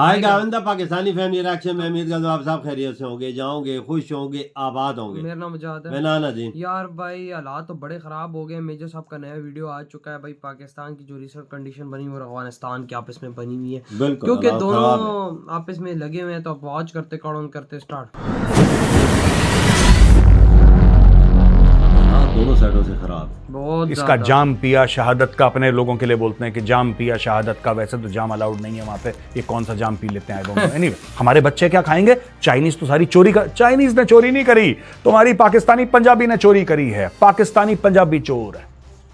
हाय गाविंदा, Pakistani family reaction में उम्मीद करता हूं आप सब खैरियत से होंगे, जाओगे, खुश होंगे, आबाद होंगे। मेरा नाम मुजाहिद है। मैं नाना जी। यार भाई हालात तो बड़े ख़राब हो गए। मेजर साहब का नया वीडियो आ चुका है भाई। पाकिस्तान की जो रिसेंट कंडीशन बनी और अफगानिस्तान की आपस में बनी हुई है, बिल्कुल, क्योंकि हालात खराब दोनों आपस में लगे हुए हैं। तो आप वॉच करते कौन करते स्टार्ट। दोनों साइडों से खराब। बहुत इसका जाम पिया शहादत का, अपने लोगों के लिए बोलते हैं कि जाम पिया शहादत का। वैसे तो जाम अलाउड नहीं है वहां पे, ये कौन सा जाम पी लेते हैं। एनीवे, हमारे बच्चे क्या खाएंगे? चाइनीज तो सारी चोरी कर, चाइनीज ने चोरी नहीं करी, तुम्हारी पाकिस्तानी पंजाबी ने चोरी करी है। पाकिस्तानी पंजाबी चोर है।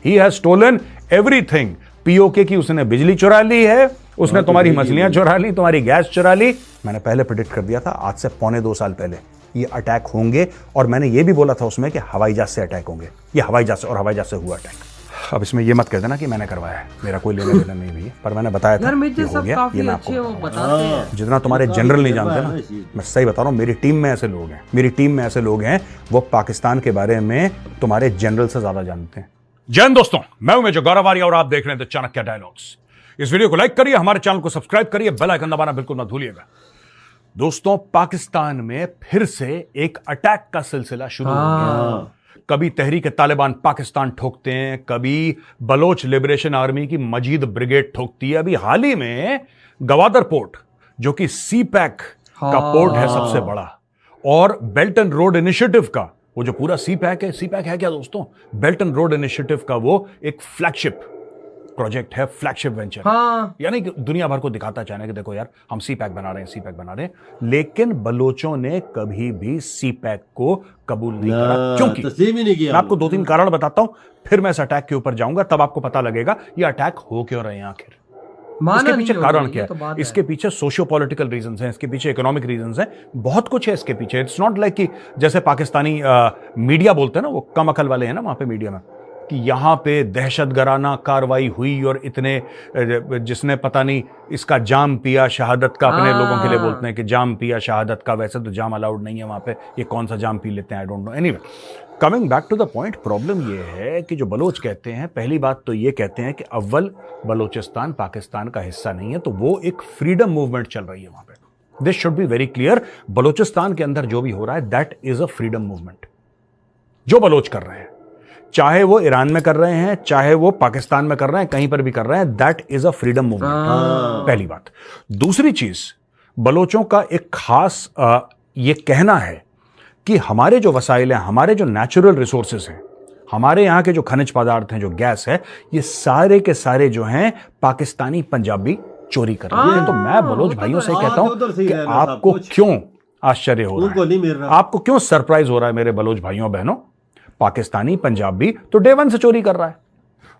He has stolen everything. POK की उसने बिजली चुरा ली है, उसने तुम्हारी मछलियां चुरा ली, तुम्हारी गैस चुरा ली। मैंने पहले प्रेडिक्ट कर दिया था, आज से 2.25 साल पहले ये अटैक होंगे, और मैंने ये भी बोला था उसमें कि हवाई जहाज से अटैक होंगे। ये हवाई जहाज से, और हवाई जहाज से हुआ अटैक। अब इसमें ये मत कह देना कि मैंने करवाया है, मेरा कोई लेना देना नहीं भी, पर मैंने बताया था यार ये मेजर हो साहब गया। काफी ये मैं अच्छे वो आपको बताते हैं। जितना तुम्हारे जनरल नहीं जानते ना, मैं सही बता रहा हूँ, मेरी टीम में ऐसे लोग हैं, मेरी टीम में ऐसे लोग हैं, वो पाकिस्तान के बारे में तुम्हारे जनरल से ज्यादा जानते हैं। जय हिंद दोस्तों, मैं हूं मेजर गौरव आर्य और आप देख रहे हैं द चाणक्य डायलॉग्स। इस वीडियो को लाइक करिए, हमारे चैनल को सब्सक्राइब करिए, बेल आइकन दबाना बिल्कुल मत भूलिएगा। दोस्तों, पाकिस्तान में फिर से एक अटैक का सिलसिला शुरू हो गया। कभी तहरीक तालिबान पाकिस्तान ठोकते हैं, कभी बलोच लिबरेशन आर्मी की मजीद ब्रिगेड ठोकती है। अभी हाल ही में गवादर पोर्ट, जो कि सी पैक का पोर्ट है सबसे बड़ा, और बेल्ट एंड रोड इनिशिएटिव का वो जो पूरा सी पैक है क्या दोस्तों? बेल्ट एंड रोड इनिशिएटिव का वो एक फ्लैगशिप प्रोजेक्ट है, फ्लैगशिप वेंचर। यानी कि दुनिया भर को दिखाता है चाइना कि देखो यार, हम सी पैक बना रहे हैं। लेकिन बलोचों ने कभी भी सी पैक को कबूल नहीं करा। क्योंकि तस्लीम ही नहीं किया। मैं आपको 2-3 कारण बताता हूं, फिर मैं इस अटैक के ऊपर जाऊंगा, तब आपको पता लगेगा ये अटैक हो क्यों रहे हैं आखिर। इसके पीछे कारण क्या है? इसके पीछे सोशियो पॉलिटिकल रीजंस हैं, इसके पीछे इकोनॉमिक रीजंस हैं, बहुत कुछ है इसके पीछे। इट्स नॉट लाइक कि जैसे पाकिस्तानी मीडिया बोलते हैं ना, वो कम अकल वाले हैं ना वहां पे मीडिया में, कि यहां पे दहशतगराना कार्रवाई हुई और इतने, जिसने पता नहीं इसका जाम पिया शहादत का, अपने लोगों के लिए बोलते हैं कि जाम पिया शहादत का। वैसे तो जाम अलाउड नहीं है वहां पे, ये कौन सा जाम पी लेते हैं, I don't know. Anyway, coming back to the point, problem ये है कि जो बलोच कहते हैं, पहली बात तो ये कहते हैं कि अव्वल बलोचिस्तान पाकिस्तान का हिस्सा नहीं है, तो वो एक फ्रीडम मूवमेंट चल रही है वहां पे। This should be very clear. Balochistan के अंदर जो भी हो रहा है, that is a freedom movement. जो बलोच कर रहे हैं, चाहे वो ईरान में कर रहे हैं, चाहे वो पाकिस्तान में कर रहे हैं, कहीं पर भी कर रहे हैं, that is a freedom movement. पहली बात। दूसरी चीज, बलोचों का एक खास ये कहना है कि हमारे जो वसाइल हैं, हमारे जो नेचुरल रिसोर्सेज हैं, हमारे यहां के जो खनिज पदार्थ हैं, जो गैस है, ये सारे के सारे जो हैं पाकिस्तानी पंजाबी चोरी कर रहे हैं। तो मैं बलोच भाइयों से कहता हूं कि आपको क्यों आश्चर्य हो रहा है, आपको क्यों सरप्राइज हो रहा है मेरे बलोच भाइयों बहनों? पाकिस्तानी पंजाबी तो डे वन से चोरी कर रहा है।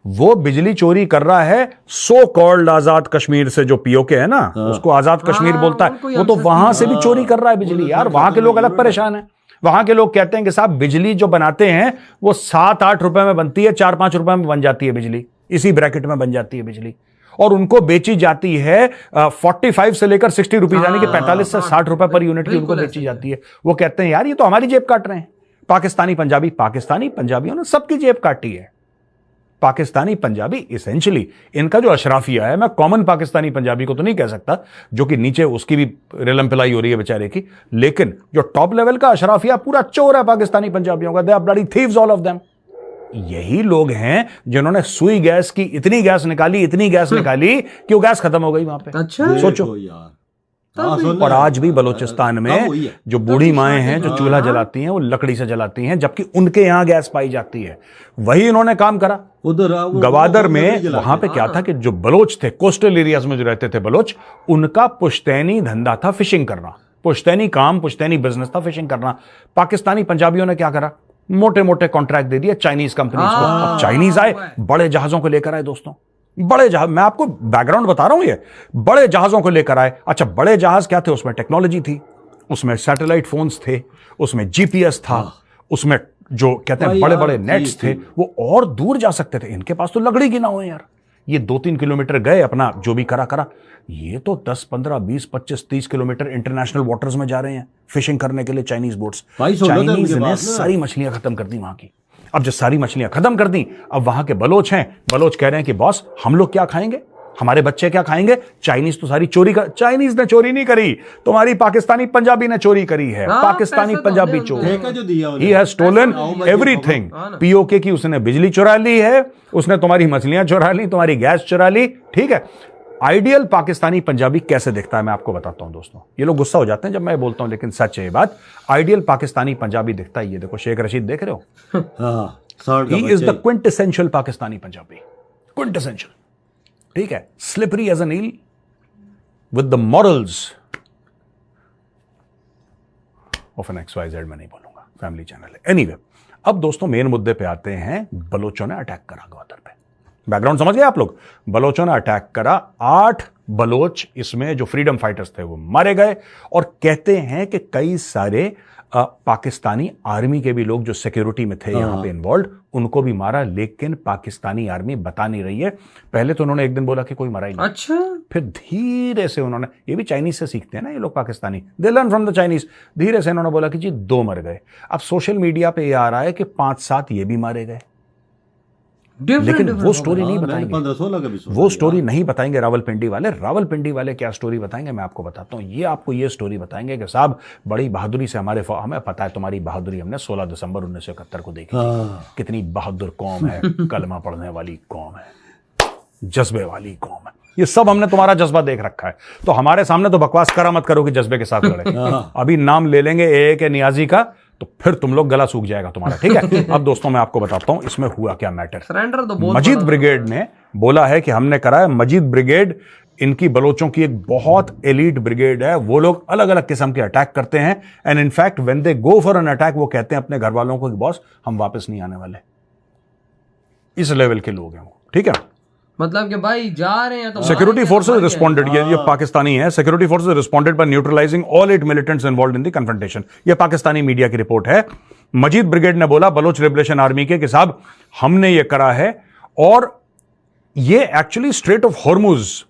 वो बिजली चोरी कर रहा है सो कॉल्ड आजाद कश्मीर से, जो पीओके है ना, उसको आजाद कश्मीर बोलता है, वो तो वहां से भी चोरी कर रहा है बिजली। यार वहां के लोग अलग परेशान हैं। वहां के लोग कहते हैं कि साहब, बिजली जो बनाते हैं वो 7-8 रुपए में बनती है, 4-5 रुपए में बन जाती है बिजली, इसी ब्रैकेट में बन जाती है बिजली, और उनको बेची जाती है 45 से लेकर 60 रुपीज, यानी कि 45 से 60 रुपए पर यूनिट की उनको बेची जाती है। वो कहते हैं यार ये तो हमारी जेब काट रहे हैं। पाकिस्तानी पंजाबियों ने सबकी जेब काटी है। पाकिस्तानी पंजाबी इसेंशियली, इनका जो अशराफिया है, मैं कॉमन पाकिस्तानी पंजाबी को तो नहीं कह सकता, जो कि नीचे उसकी भी रेलम पिलाई हो रही है बेचारे की, लेकिन जो टॉप लेवल का अशराफिया पूरा चोर है पाकिस्तानी पंजाबियों का। They are bloody thieves all of them. यही लोग हैं जिन्होंने सुई गैस की इतनी गैस निकाली कि वो गैस खत्म हो गई वहां पे। अच्छा, सोचो यार। और आज भी बलोचिस्तान में जो बूढ़ी माएं हैं जो चूल्हा जलाती हैं, वो लकड़ी से जलाती हैं, जबकि उनके यहां गैस पाई जाती है। वही इन्होंने काम करा उधर गवादर में। वहां पे क्या था कि जो बलोच थे, कोस्टल एरियाज में जो रहते थे बलोच, उनका पुश्तैनी धंधा था फिशिंग करना, पुश्तैनी बिजनेस था फिशिंग करना। पाकिस्तानी पंजाबियों ने क्या करा? मोटे मोटे कॉन्ट्रैक्ट दे दिए चाइनीज कंपनीज को। अब चाइनीज आए, बड़े जहाजों को लेकर आए दोस्तों, बड़े जहाज। मैं आपको बैकग्राउंड बता रहा हूं, ये बड़े जहाजों को लेकर आए। अच्छा, बड़े जहाज क्या थे? उसमें टेक्नोलॉजी थी, उसमें सैटेलाइट फोन्स थे, उसमें जीपीएस था, उसमें जो कहते हैं बड़े बड़े नेट्स थे, वो और दूर जा सकते थे। इनके पास तो लकड़ी की नाव है यार। ये 2-3 किलोमीटर गए, अपना जो भी करा। ये तो 10, 15, 20, 25, 30 किलोमीटर इंटरनेशनल वाटर्स में जा रहे हैं फिशिंग करने के लिए चाइनीज बोट्स। चाइनीज ने सारी मछलियां खत्म कर दी वहां की। अब जब सारी मछलियां खत्म कर दी, अब वहां के बलोच हैं, बलोच कह रहे हैं कि बॉस, हम लोग क्या खाएंगे? हमारे बच्चे क्या खाएंगे? चाइनीज तो सारी चोरी कर, चाइनीज ने चोरी नहीं करी, तुम्हारी पाकिस्तानी पंजाबी ने चोरी करी है। पाकिस्तानी पंजाबी चोर, he has stolen everything. POK की उसने बिजली चुरा ली है, उसने तुम्हारी मछलियां चुरा ली, तुम्हारी गैस चुरा ली, ठीक है। आइडियल पाकिस्तानी पंजाबी कैसे दिखता है मैं आपको बताता हूं दोस्तों। ये लोग गुस्सा हो जाते हैं जब मैं बोलता हूं, लेकिन सच है ये बात। आइडियल पाकिस्तानी पंजाबी दिखता है, ये देखो शेख रशीद देख रहे हो, he is the quintessential Pakistani Punjabi, quintessential, ठीक है। Slippery as an eel with the morals of an XYZ, मैं नहीं बोलूंगा, फैमिली चैनल है। एनीवे, अब दोस्तों मेन मुद्दे पे आते हैं। बलोचों ने अटैक करा ग्वादर पे, बैकग्राउंड समझ गए आप लोग। बलोचों ने अटैक करा, 8 बलोच इसमें जो फ्रीडम फाइटर्स थे वो मारे गए, और कहते हैं कि कई सारे पाकिस्तानी आर्मी के भी लोग जो सिक्योरिटी में थे यहां पे इन्वॉल्व, उनको भी मारा। लेकिन पाकिस्तानी आर्मी बता नहीं रही है। पहले तो उन्होंने एक दिन बोला कि कोई मरा ही नहीं, अच्छा, फिर धीरे से उन्होंने, ये भी चाइनीज से सीखते हैं ना ये लोग Pakistani, they learn from the Chinese, धीरे से उन्होंने बोला कि जी 2 मर गए। अब सोशल मीडिया पे ये आ रहा है कि 5-7 ये भी मारे गए, लेकिन वो स्टोरी नहीं बताएंगे, वो स्टोरी नहीं बताएंगे रावलपिंडी वाले। रावलपिंडी वाले क्या स्टोरी बताएंगे मैं आपको बताता हूं। ये आपको ये स्टोरी बताएंगे कि साहब बड़ी बहादुरी से हमें पता है तुम्हारी बहादुरी, हमने 16 दिसंबर 1971 को देखी, कितनी बहादुर कौम है, कलमा पढ़ने वाली कौम है, जज्बे वाली कौम है, ये सब हमने तुम्हारा जज्बा देख रखा है। तो हमारे सामने तो बकवास करा मत करो कि जज्बे के साथ लड़े। अभी नाम ले लेंगे ए के नियाजी का, तो फिर तुम लोग गला सूख जाएगा तुम्हारा, ठीक है। अब दोस्तों मैं आपको बताता हूं इसमें हुआ क्या मैटर। मजीद ब्रिगेड ने बोला है कि हमने करा है। मजीद ब्रिगेड इनकी बलोचों की एक बहुत एलीट ब्रिगेड है, वो लोग अलग अलग किस्म के अटैक करते हैं, and in fact when they go for an attack वो कहते हैं अपने घर वालों को कि बॉस हम वापस नहीं आने वाले। इस लेवल के लोग हैं वो, ठीक है। मतलब कि भाई जा रहे हैं तो सिक्योरिटी फोर्सेस रिस्पॉन्डेड, ये पाकिस्तानी है, security forces responded by neutralising all 8 militants involved in the confrontation. ये पाकिस्तानी मीडिया की रिपोर्ट है। मजीद ब्रिगेड ने बोला बलोच लिबरेशन आर्मी के कि साहब हमने ये करा है, और ये एक्चुअली स्ट्रेट ऑफ हॉर्मुज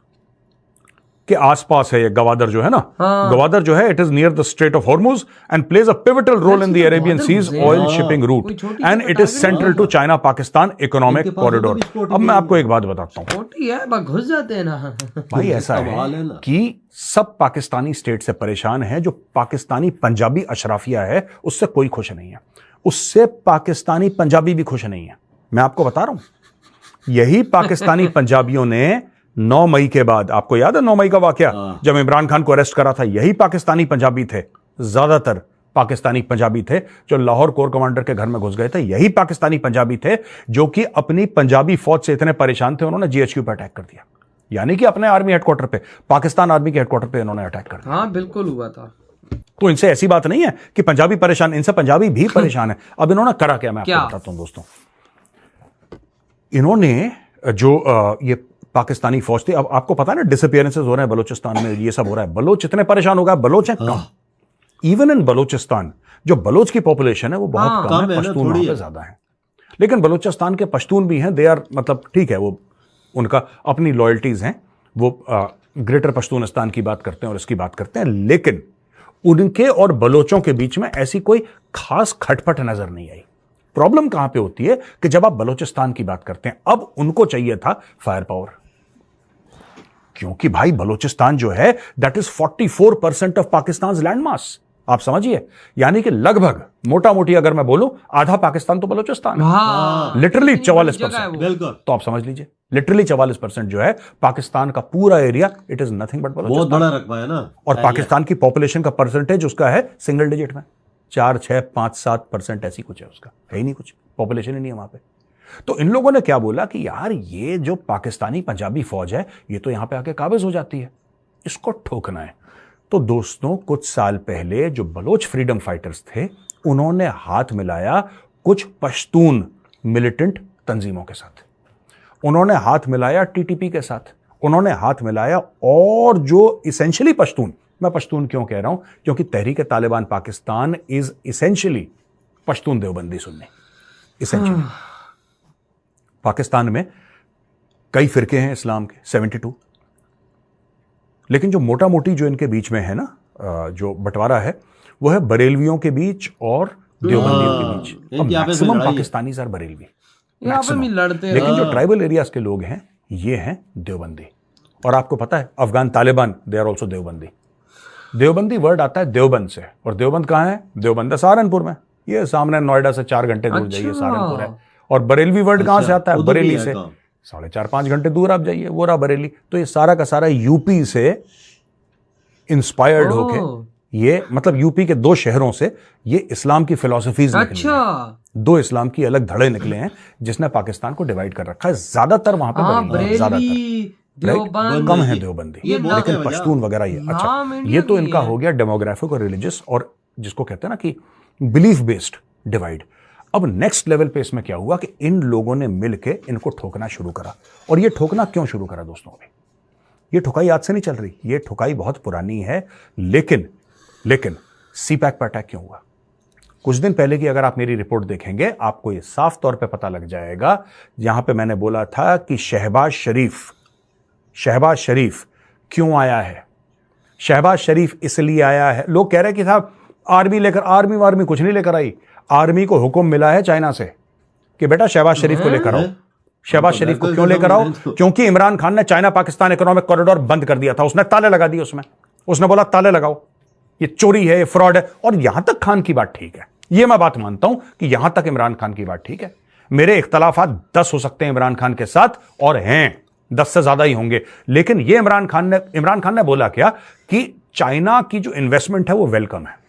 के आसपास है। ये गवादर जो है ना, गवादर जो है, it is near the strait of Hormuz and plays a pivotal role in the Arabian seas oil shipping route, and it is central to China Pakistan economic corridor. अब मैं आपको एक बात बताता हूं, छोटी है, घुस जाते हैं ना भाई। ऐसा है कि सब पाकिस्तानी स्टेट से परेशान है, जो पाकिस्तानी पंजाबी अशराफिया है उससे कोई खुश नहीं है, उससे पाकिस्तानी पंजाबी भी खुश नहीं है। मैं आपको बता रहा हूं, यही पाकिस्तानी पंजाबियों ने 9 मई के बाद, आपको याद है 9 मई का वाकया जब इमरान खान को अरेस्ट करा था, यही पाकिस्तानी पंजाबी थे, ज्यादातर पाकिस्तानी पंजाबी थे जो लाहौर कोर कमांडर के घर में घुस गए थे। यही पाकिस्तानी पंजाबी थे जो कि अपनी पंजाबी फौज से इतने परेशान थे उन्होंने GHQ पर अटैक कर दिया, यानी कि अपने आर्मी हेडक्वार्टर पे, पाकिस्तान आर्मी के हेडक्वार्टर पे इन्होंने अटैक कर दिया। हाँ बिल्कुल हुआ था। तो इनसे ऐसी बात नहीं है कि पंजाबी परेशान, इनसे पंजाबी भी परेशान है। अब इन्होंने करा क्या मैं आपको बताता हूं दोस्तों। इन्होंने जो ये पाकिस्तानी फौज थी, अब आपको पता है ना डिसअपियरेंसेस हो रहे हैं बलोचिस्तान में, ये सब हो रहा है। बलोच इतने परेशान हो गए, बलोच है कम, इवन इन बलोचिस्तान जो बलोच की पॉपुलेशन है वो बहुत कम है, पश्तून वहां पे ज्यादा है। लेकिन बलोचिस्तान के पश्तून भी हैं, दे आर, मतलब ठीक है, वो उनका अपनी लॉयल्टीज हैं, वो ग्रेटर पश्तूनिस्तान की बात करते हैं और इसकी बात करते हैं, लेकिन उनके और बलोचों के बीच में ऐसी कोई खास खटपट नजर नहीं आई। प्रॉब्लम कहां पे होती है कि जब आप बलोचिस्तान की बात करते हैं, अब उनको चाहिए था फायर पावर, क्योंकि भाई बलोचिस्तान जो है that is 44% of Pakistan land mass. आप समझिए, यानी कि लगभग मोटा मोटी अगर मैं बोलूं आधा पाकिस्तान तो बलोचिस्तान है, लिटरली 44%। तो आप समझ लीजिए लिटरली 44% जो है पाकिस्तान का पूरा area, it is nothing but Balochistan. बहुत बड़ा रकबा है ना, और पाकिस्तान की पॉपुलेशन का परसेंटेज उसका है सिंगल डिजिट में, 4, 6, 5, 7% ऐसी कुछ है, उसका है ही नहीं कुछ, पॉपुलेशन ही नहीं है वहां पे। तो इन लोगों ने क्या बोला कि यार ये जो पाकिस्तानी पंजाबी फौज है ये तो यहां पे आके काबिज हो जाती है, इसको ठोकना है। तो दोस्तों कुछ साल पहले जो बलोच फ्रीडम फाइटर्स थे उन्होंने हाथ मिलाया कुछ पश्तून मिलिटेंट तंजीमों के साथ, उन्होंने हाथ मिलाया TTP के साथ, उन्होंने हाथ मिलाया और जो इसेंशियली पश्तून, मैं पश्तून क्यों कह रहा हूं, क्योंकि Tehreek Taliban Pakistan is essentially Pashtun Deobandi Sunni, essentially. Pakistan में कई फिरके हैं इस्लाम के, 72, लेकिन जो मोटा मोटी जो इनके बीच में है ना, जो बंटवारा है वो है बरेलवियों के बीच और देवबंदियों के बीच। मैक्सिमम पाकिस्तानी सर बरेलवी, यहाँ पे भी लड़ते, लेकिन जो ट्राइबल एरियाज के लोग हैं ये हैं देवबंदी। और आपको पता है Afghan Taliban they are also Deobandi. Deobandi word आता है देवबंद से, और देवबंद कहाँ है? देवबंद है सहारनपुर में, ये सामने नोएडा से 4 घंटे दूर जाइए सहारनपुर है। और बरेलवी वर्ड कहाँ से आता है? बरेली से 4.5-5 घंटे दूर आप जाइए, वो रहा बरेली। तो ये सारा का सारा यूपी से इंस्पायर्ड होके, ये मतलब यूपी के 2 शहरों से ये इस्लाम की फिलॉसफीज निकली हैं। 2 इस्लाम की अलग धड़े निकले हैं जिसने पाकिस्तान को डिवाइड कर रखा है। ज्यादातर वहां पे बरेली, ज्यादातर कम है देवबंदी, लेकिन पश्तून वगैरह ये अच्छा, ये तो इनका हो गया डेमोग्राफिक और रिलीजियस और जिसको कहते हैं ना कि बिलीफ बेस्ड डिवाइड। अब नेक्स्ट लेवल पे इसमें क्या हुआ कि इन लोगों ने मिलके इनको ठोकना शुरू करा। और ये ठोकना क्यों शुरू करा दोस्तों? अभी ये ठुकाई आज से नहीं चल रही, ये ठुकाई बहुत पुरानी है। लेकिन सीपैक पर अटैक क्यों हुआ? कुछ दिन पहले की अगर आप मेरी रिपोर्ट देखेंगे आपको ये साफ तौर पे पता लग जाएगा। यहां पे मैंने बोला था कि शहबाज शरीफ क्यों आया है? शहबाज शरीफ इसलिए आया है, लोग कह रहे हैं कि साहब आर्मी कुछ नहीं लेकर आई। आर्मी को हुक्म मिला है चाइना से कि बेटा शहबाज शरीफ को लेकर आओ। शहबाज शरीफ को क्यों लेकर आओ? क्योंकि इमरान खान ने चाइना पाकिस्तान इकोनॉमिक कॉरिडोर बंद कर दिया था, उसने ताले लगा दिए उसमें। उसने बोला ताले लगाओ, ये चोरी है, ये फ्रॉड है। और यहां तक खान की बात ठीक है, ये मैं बात मानता हूं कि यहां तक इमरान खान की बात ठीक है। मेरे इख्तलाफात 10 हो सकते हैं इमरान खान के साथ, और हैं 10 से ज्यादा ही होंगे, लेकिन ये इमरान खान ने बोला क्या कि चाइना की जो इन्वेस्टमेंट है वो वेलकम है।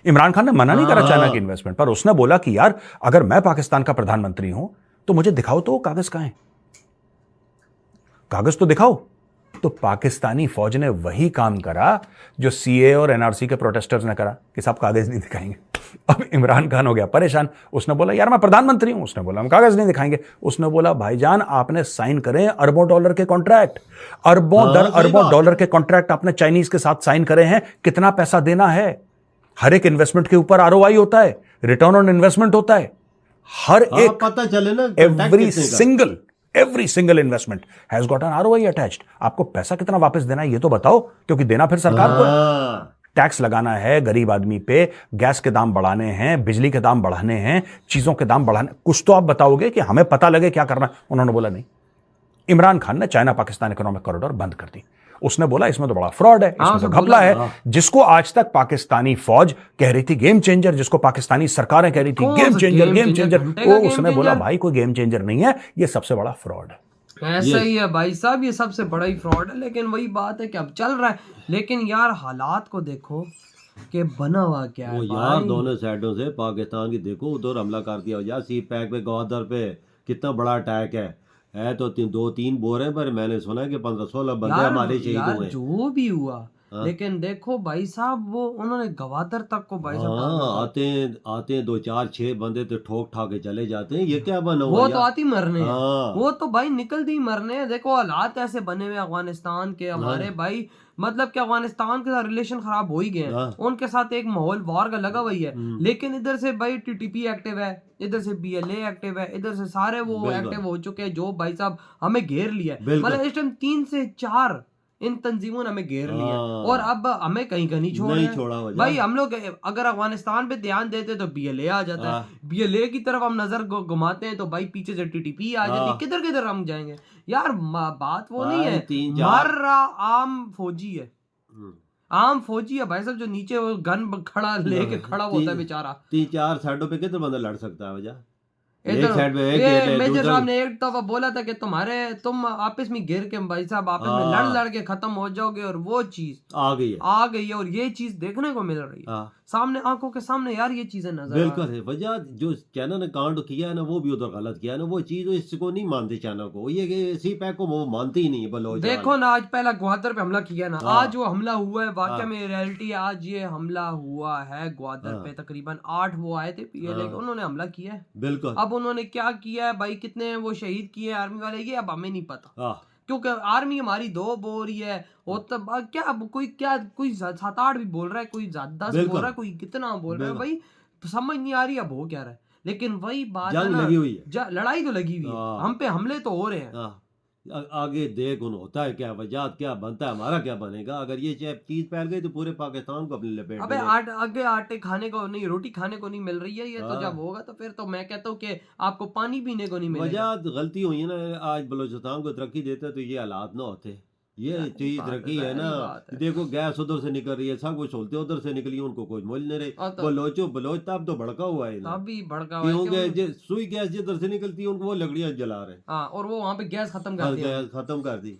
इमरान खान ने मना नहीं करा चाइना की इन्वेस्टमेंट पर, उसने बोला कि यार अगर मैं पाकिस्तान का प्रधानमंत्री हूं तो मुझे दिखाओ तो कागज कहां है, कागज तो दिखाओ। तो पाकिस्तानी फौज ने वही काम करा जो सीए और एनआरसी के प्रोटेस्टर्स ने करा कि सब कागज नहीं दिखाएंगे। अब इमरान खान हो गया परेशान, उसने बोला यार मैं प्रधानमंत्री हूं, उसने बोला हम कागज नहीं दिखाएंगे। उसने बोला भाईजान आपने साइन करे अरबों डॉलर के कॉन्ट्रैक्ट, अरबों डॉलर के कॉन्ट्रैक्ट आपने चाइनीज के साथ साइन करे हैं। कितना पैसा देना है? हर एक इन्वेस्टमेंट के ऊपर आरओआई होता है, रिटर्न ऑन इन्वेस्टमेंट होता है। हर एक पता चले ना, every single investment has got an ROI attached. आपको पैसा कितना वापस देना है ये तो बताओ, क्योंकि देना फिर सरकार को है। टैक्स लगाना है गरीब आदमी पे, गैस के दाम बढ़ाने हैं, बिजली के दाम बढ़ाने हैं, चीजों के दाम बढ़ाने, कुछ तो आप बताओगे कि हमें पता लगे क्या करना। उन्होंने बोला नहीं। इमरान खान ने चाइना पाकिस्तान इकोनॉमिक कॉरिडोर बंद कर दी। उसने बोला इसमें तो बड़ा फ्रॉड है, इसमें तो घपला है। जिसको आज तक पाकिस्तानी फौज कह रही थी गेम चेंजर, जिसको पाकिस्तानी सरकारें कह रही थी गेम चेंजर, वो उसने बोला भाई कोई गेम चेंजर नहीं है, ये सबसे बड़ा फ्रॉड है। ऐसा ही है भाई साहब, ये सबसे बड़ा ही फ्रॉड है। लेकिन वही बात है कि अब चल रहा है, लेकिन यार हालात को देखो कि बना हुआ क्या है यार। दोनों साइडों से पाकिस्तान की देखो, उधर हमला कर दिया यार, सी पैक पे ग्वादर पे कितना बड़ा अटैक है तो 2-3 बोर है, पर मैंने सुना है कि 15-16 बंदे हमारे शहीद हुए। जो भी हुआ, लेकिन देखो भाई साहब वो उन्होंने गवादर तक को भाई साहब आते 2-4-6 बंदे तो ठोक ठाके चले जाते हैं। ये क्या बना हुआ? वो तो आती मरने हैं, वो तो भाई निकलती मरने हैं। देखो हालात ऐसे बने हुए अफगानिस्तान के हमारे भाई, मतलब कि अफगानिस्तान के साथ रिलेशन खराब हो ही गए हैं, उनके साथ एक माहौल वार का लगा हुआ है। लेकिन इधर से भाई टीटीपी एक्टिव है, इधर से बीएलए एक्टिव है, इधर से सारे वो एक्टिव हो चुके हैं जो भाई साहब हमें घेर लिया है। मतलब इस टाइम 3 से 4 इन तंजीमों ने हमें घेर लिया और अब हमें कहीं का नहीं छोड़ा भाई। हम लोग अगर अफगानिस्तान पे ध्यान देते तो बीएलए आ जाता है, बीएलए की तरफ हम नजर घुमाते हैं तो भाई पीछे से टीटीपी आ जाती है। किधर किधर हम जाएंगे यार? बात वो नहीं है, मर रहा आम फौजी है, आम फौजी है भाई साहब, जो नीचे वो गन खड़ा लेके खड़ा होता है बेचारा। 3-4 साइडों पे कितना बंदा लड़ सकता है वजह? मेजर साहब ने एक दफा बोला था कि तुम आपस में गिर के भाई साहब आपस में लड़ के खत्म हो जाओगे, और वो चीज आ गई है और ये चीज देखने को मिल रही है सामने आंखों के सामने यार। ये चीजें नजर बिल्कुल है वजह, जो चाइना ने कांड किया है ना वो भी उधर गलत किया है ना, वो चीज इसको नहीं मानते चाइना को, ये सी पैक को वो मानते ही नहीं है। बलोच देखो ना आज पहला ग्वादर पे हमला किया ना, आज वो हमला हुआ है वाकई में रियलिटी है। आज ये हमला हुआ है ग्वादर पे, तकरीबन 8 वो आए थे पीएलए के, उन्होंने हमला किया है। बिल्कुल। अब उन्होंने क्या किया है भाई, कितने वो शहीद किए आर्मी वाले, ये अब हमें नहीं पता, क्योंकि आर्मी हमारी 2 बोल रही है और तब कोई 7-8 भी बोल रहा है, कोई 10 बोल रहा है, कोई कितना बोल रहा है भाई, समझ नहीं आ रही अब हो क्या रहा है। लेकिन वही बात है ना, लगी हुई है, लड़ाई तो लगी हुई है, हम पे हमले तो हो रहे हैं। आगे देख उन होता है क्या, वजात क्या बनता है, हमारा क्या बनेगा। अगर ये चीज फैल गई तो पूरे पाकिस्तान को अपनी लपेट अबे में। आगे आटे खाने को नहीं, रोटी खाने को नहीं मिल रही है, ये तो जब होगा तो फिर तो मैं कहता हूँ कि आपको पानी पीने को नहीं मिलेगा। वजात गलती हुई है ना, आज बलूचिस्तान को तरक्की देते तो ये हालात ना होते। ये चीज तरक्की है ना, देखो गैस उधर से निकल रही है, सब कुछ होते उधर से निकली, उनको कुछ मोल नहीं रही। बलोच तब तो भड़का हुआ है ना, तभी भड़का हुआ है क्योंकि सुई गैस जिधर से निकलती है उनको वो लकड़ियां जला रहे। हाँ, और वो वहाँ पे गैस खत्म कर दी, गैस खत्म कर दी।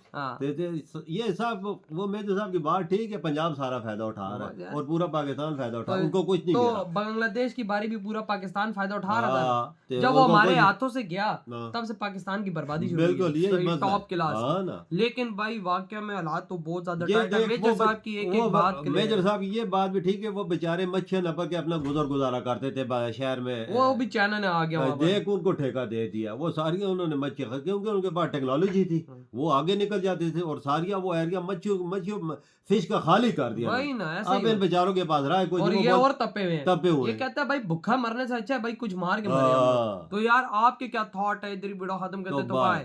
ये सब वो मेजर साहब की बात ठीक है, पंजाब सारा फायदा उठा रहा है और पूरा पाकिस्तान फायदा उठा रहा है, उनको कुछ नहीं तो मिला। बांग्लादेश की बारी भी पूरा पाकिस्तान फायदा उठा रहा था, जब वो हमारे हाथों से गया तब से पाकिस्तान की बर्बादी शुरू हुई, टॉप क्लास। लेकिन भाई वाकया में हालात तो बहुत ज्यादा टाइट है। मेजर साहब की एक बात, मेजर साहब ये बात भी ठीक है, वो बेचारे मच्छर नपा के अपना गुजारा करते थे शहर में, वो भी चाइना ने आ गया, देख उनको ठेका दे दिया, वो सारिया उन्होंने मच्छर, क्योंकि उनके पास टेक्नोलॉजी थी, वो आगे निकल जाते थे और सारिया वो एरिया मच्छर फिश का खाली कर दिया। वही ना, अब इन बेचारों के पास रहा है कोई, और ये और तपे हुए ये कहता है भाई भूखा मरने से अच्छा है भाई कुछ मार के मरे। तो यार आपके क्या थॉट है, इधर वीडियो खत्म करते तो